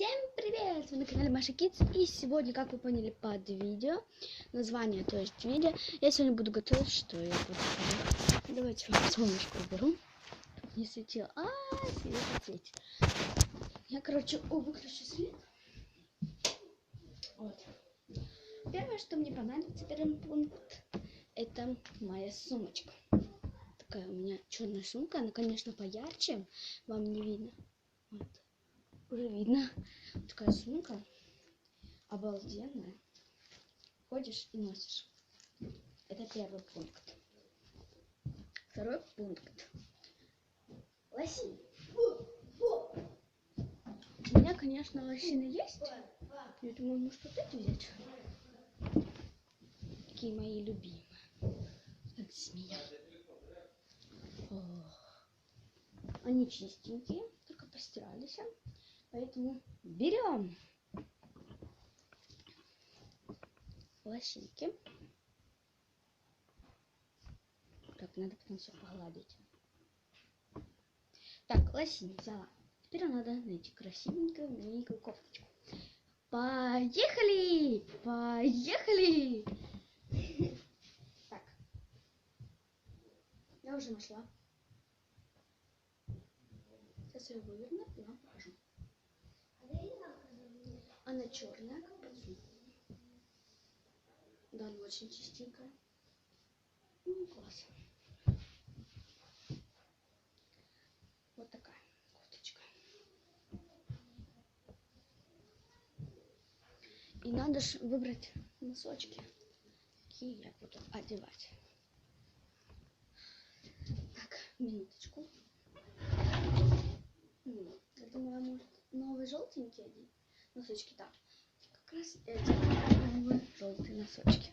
Всем привет! Вы на канале Маша Kids. И сегодня, как вы поняли под видео, название, то есть видео, я сегодня буду готовить, что я буду готовить. Давайте вам солнышко уберу. Тут не светило. Свет светит. Я, выключу свет. Вот. Первое, что мне понадобится, первый пункт, это моя сумочка. Такая у меня черная сумка. Она, конечно, поярче. Вам не видно. Вот. Уже видно. Такая сумка обалденная. Ходишь и носишь. Это первый пункт. Второй пункт. Лосины. У меня, конечно, лосины есть. Я думаю, может, вот эти взять. Такие мои любимые. Как змея. Они чистенькие, только постирались. Поэтому берем лосинки. Так, надо потом все погладить. Так, лосины взяла. Теперь надо найти красивенькую новенькую кофточку. Поехали! Поехали! Так. Я уже нашла. Сейчас я выверну и вам покажу. Она черная, как подсумка. Да, она очень чистенькая. Класс. Вот такая кофточка. И надо же выбрать носочки, какие я буду одевать. Так, минуточку. Я думаю, может, новые желтенькие одеть. Носочки, да. Как раз эти новые желтые носочки.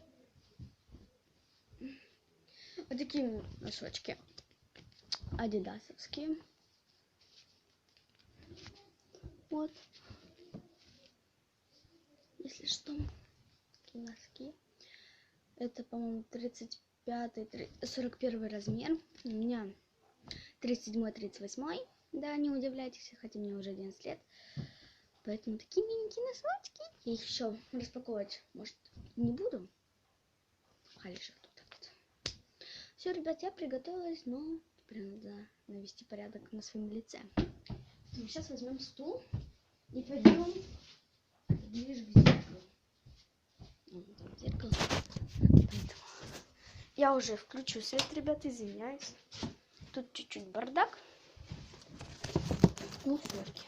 Вот такие носочки. Адидасовские. Вот. Если что, такие носки. Это, по-моему, 35-41 размер. У меня 37-38. Да, не удивляйтесь, хотя мне уже 11 лет. Поэтому такие миленькие носочки. Я их еще распаковывать, может, не буду. Халишек тут. Все, ребят, я приготовилась, но теперь надо навести порядок на своем лице. Сейчас возьмем стул и пойдем ближе к зеркалу. Вот там зеркало. Я уже включу свет, ребят, извиняюсь. Тут чуть-чуть бардак. Ну, флёрки.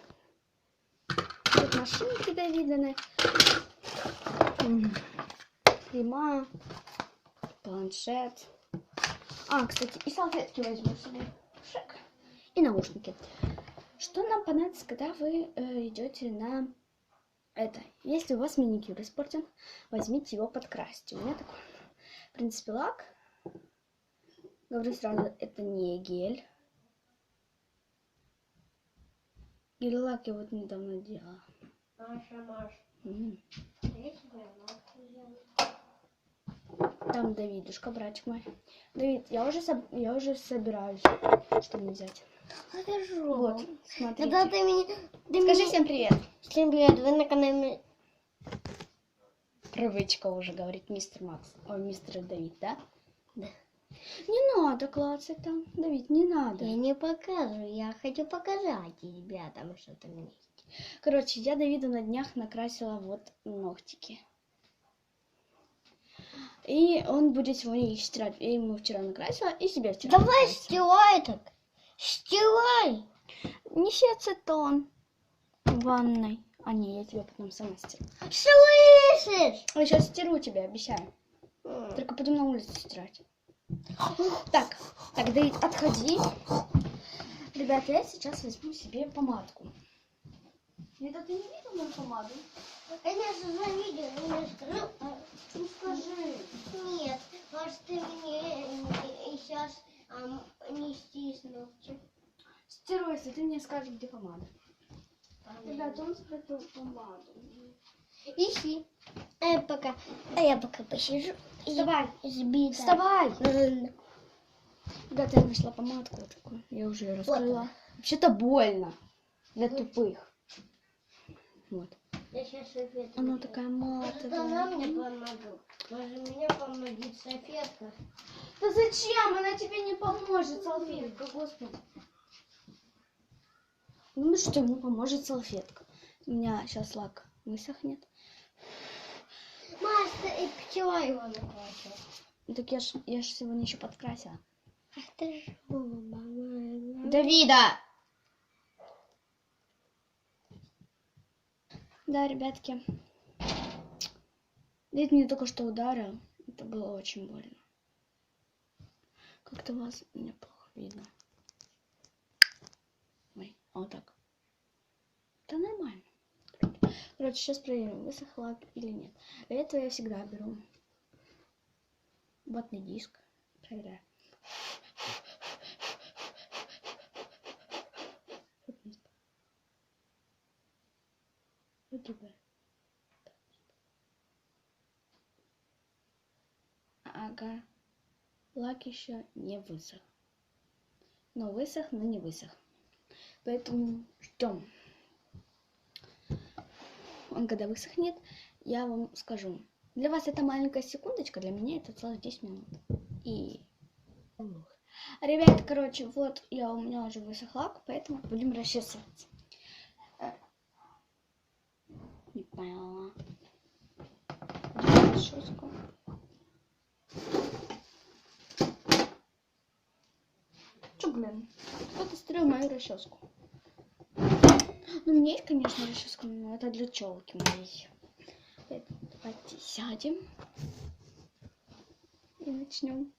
Тут машинки довиданы. Крема. Планшет. Кстати, и салфетки возьму себе. Шик. И наушники. Что нам понадобится, когда вы идете на это? Если у вас маникюр испорчен, возьмите его подкрасьте. У меня такой, в принципе, лак. Говорю сразу, это не гель. Гель-лак я вот недавно делала. Маша. Там Давидушка, братик мой. Давид, я уже собираюсь, что мне взять. Хорошо. Вот, смотрите. Тогда ты Скажи всем привет. Всем привет, вы на канале... Привычка уже, говорит мистер Макс. Ой, мистер Давид, да? Да. Не надо клацать там, Давид, не надо. Я не покажу, я хочу показать ребятам, что там есть. Короче, я Давиду на днях накрасила вот ногтики. И он будет сегодня их стирать. Я ему вчера накрасила и себе вчера Давай накрасила. стирай так. Стирай. Неси ацетон в ванной. Не, я тебе потом сама стираю. Слышишь? Я сейчас стиру тебе, обещаю. Только пойдем на улицу стирать. Так, Давид, отходи. Ребята, я сейчас возьму себе помадку. Это ты не видел мою помаду? Конечно, завидел, я скажу. Ну скажи. Нет, может ты мне сейчас нести с ногти. Стиру, если ты мне скажешь, где помада. Ребята, он спрятал помаду. Ищи. Пока. Я пока посижу. Вставай. Сбита. Вставай. Ребята, я нашла помадку вот такую. Я уже ее раскрыла. Вот. Вообще-то больно. Для тупых. Вот. Я сейчас салфетку. Она такая Может, она матовая. мне поможет? Может, мне помогет салфетка? Да зачем? Она тебе не поможет, салфетка, господи. Ну что ему поможет салфетка? У меня сейчас лак высохнет. Маста и пчела его накрасила. Ну, так я ж сегодня еще подкрасила. Ах ты ж, мама. Давида! Да, ребятки. Дед мне только что ударил. Это было очень больно. Как-то вас мне плохо видно. Ой, вот так. Да нормально. Короче, сейчас проверим, высох лак или нет. Для этого я всегда беру ватный диск. Проверяю. Выгибаю. Ага. Лак еще не высох. Но высох, но не высох. Поэтому ждем. Он когда высохнет, я вам скажу. Для вас это маленькая секундочка, для меня это целых 10 минут. И... Ребята, короче, вот у меня уже высох лак, поэтому будем расчесываться. Не поняла. Расческу. Чё, блин? Кто-то строил мою расческу. Ну, у меня есть, конечно, расческа, но это для челки моей. Поэтому давайте сядем и начнем.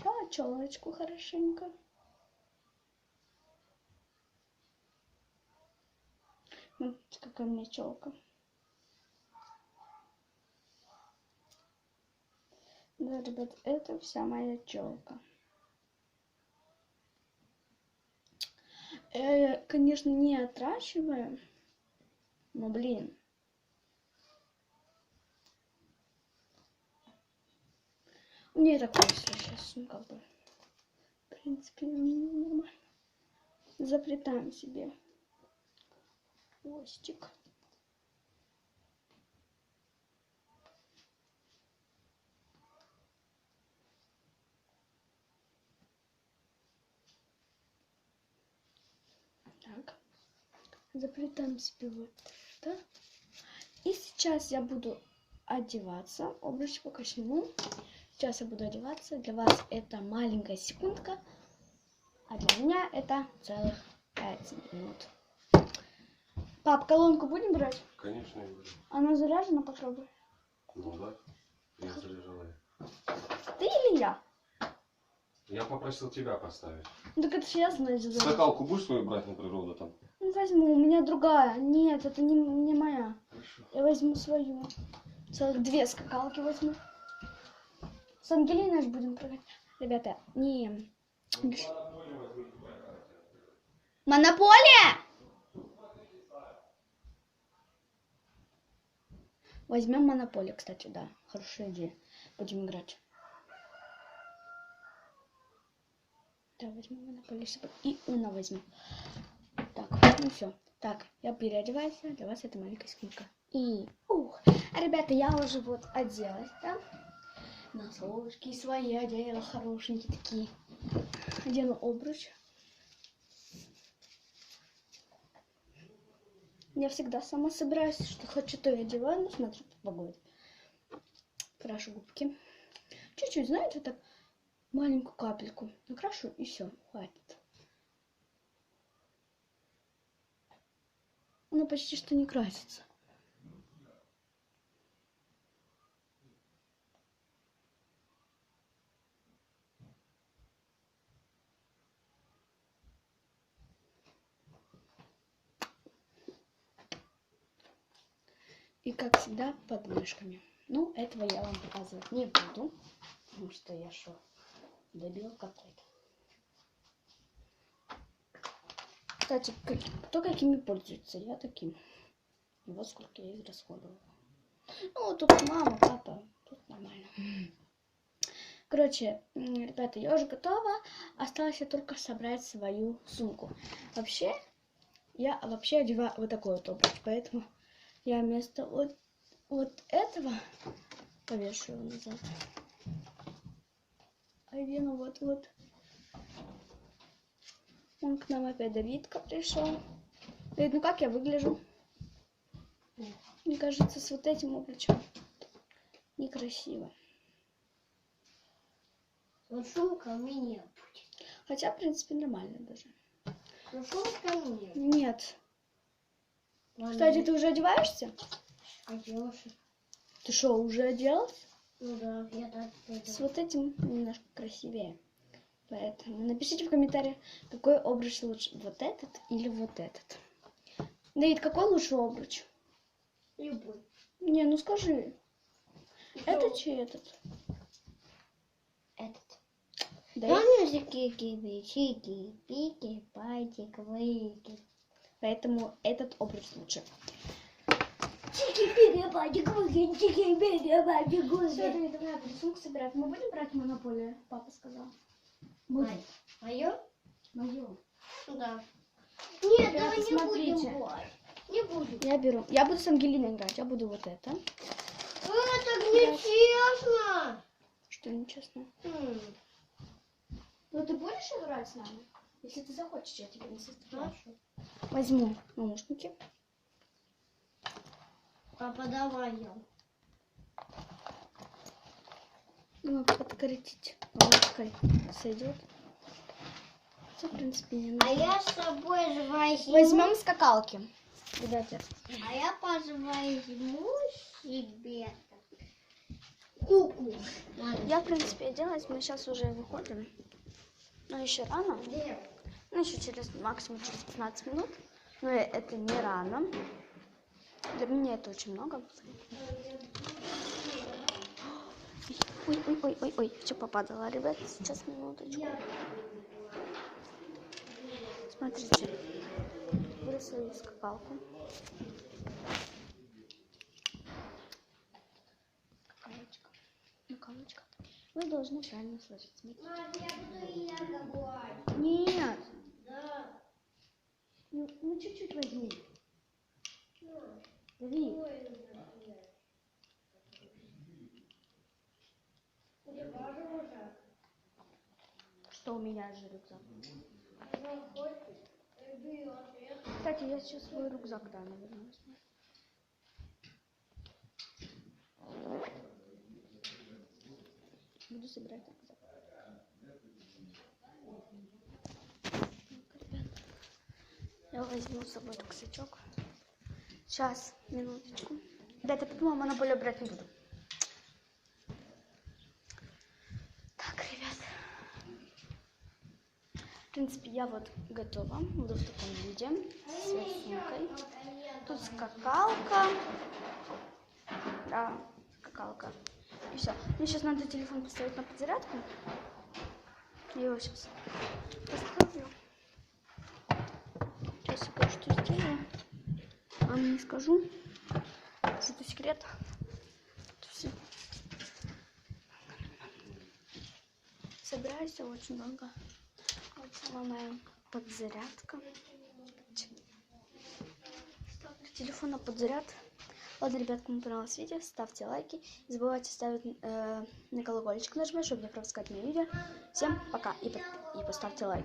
Да, челочку хорошенько. Вот какая у меня челка. Да, ребят, это вся моя челка. Конечно, не отращиваю, но, блин. У меня и такое сейчас, ну, как бы, в принципе, нормально. Заплетаем себе хвостик. Так, заплетаем себе вот это. И сейчас я буду одеваться. Обруч пока сниму. Сейчас я буду одеваться. Для вас это маленькая секундка, а для меня это целых 5 минут. Пап, колонку будем брать? Конечно, я буду. Она заряжена, попробуй. Ну да, я заряжала. Ты или я? Я попросил тебя поставить. Ну, так это ж ясно, значит, заряжена. Скакалку будешь свою брать на природу там? Ну, возьму, у меня другая. Нет, это не моя. Хорошо. Я возьму свою. Целых 2 скакалки возьму. С Ангелиной же будем прыгать. Ребята, не... Монополия! Возьмем монополию, кстати, да. Хорошая идея. Будем играть. Да, возьмем монополию. И Уна возьмем. Так, ну все. Так, я переодеваюсь. Для вас это маленькая скидка. И... ребята, я уже вот оделась, да? Носочки свои одела, хорошенькие такие. Одену обруч. Я всегда сама собираюсь, что хочу, то я одеваю, но смотрю по погоде. Крашу губки. Чуть-чуть, знаете, так маленькую капельку накрашу и все, хватит. Она почти что не красится. И как всегда под мышками. Ну, этого я вам показывать не буду, потому что я шо, дебил какой-то. Кстати, кто какими пользуется? Я таким. И вот сколько я израсходовала. Ну, тут мама, папа, тут нормально. Короче, ребята, я уже готова. Осталось только собрать свою сумку. Вообще, я одеваю вот такой вот обруч. Поэтому я вместо вот этого повешу его назад. Одену вот. Он к нам опять Давидка пришел. Давид, ну как я выгляжу? Мне кажется, с вот этим обручем некрасиво. Вот сумка у меня будет. Хотя, в принципе, нормально даже. Но сумка мне. Нет. Ладно, Кстати, ты уже одеваешься? одеваешься. Ты что, уже оделась? Ну да, я так С пойду. вот этим немножко красивее. Поэтому напишите в комментариях, какой обруч лучше. Вот этот или вот этот. Давид, какой лучше обруч? Любой. Не, ну скажи. Этот чи этот? Этот. Да. Помнишь, какие чики, пики, пальчик, выки? Поэтому этот обруч лучше. Чики, пики, пальчик, выки, чики, пики, пальчик, Все, выки. Давид, давай, буду сумку собирать. Мы будем брать монополию? Папа сказал. Мое? Мое. Да. Нет, Ребята, давай не смотрите. будем брать. Не будем. Я беру. Я буду с Ангелиной играть. Я буду вот это. Это нечестно. Что нечестно. М. Ну ты будешь играть с нами? Если ты захочешь, я тебе не составляю. Хорошо. Возьму наушники. Папа, давай я. Думаю, подкоротить ложкой сойдет. Все, в принципе, не А надо. я с собой же возьму. Возьмем скакалки. Ребята, А я возьму себе куклу. я, в принципе, оделась. Мы сейчас уже выходим. Но еще рано. Ну, еще через максимум через 15 минут. Но это не рано. Для меня это очень много. Ой, все попадало, ребят. Сейчас, минуточку. Смотрите. Бросаю скакалку. Скакалочка. Вы должны правильно слышать. Смотрите. Нет. Да. Ну чуть-чуть возьми. Давид. Что у меня же рюкзак? Кстати, я сейчас свой рюкзак, да, наверное, возьму. Буду собирать рюкзак. Так, ребят. Я возьму с собой рюкзачок. Сейчас, минуточку. Да, это потом монополию брать не буду. Так, ребят. В принципе, я вот готова. Буду в таком виде. С своей сумкой. Тут скакалка. Да, скакалка. И все. Мне сейчас надо телефон поставить на подзарядку. Я его сейчас поставлю. Сейчас я кое-что сделаю. Вам не скажу. Что-то секрет. Все. Собираюсь очень долго. Вот сама моя подзарядка. Ставлю телефон на подзаряд. Ладно, ребят, кому понравилось видео, ставьте лайки. Не забывайте ставить на колокольчик нажимать, чтобы не пропускать мои видео. Всем пока и поставьте лайк.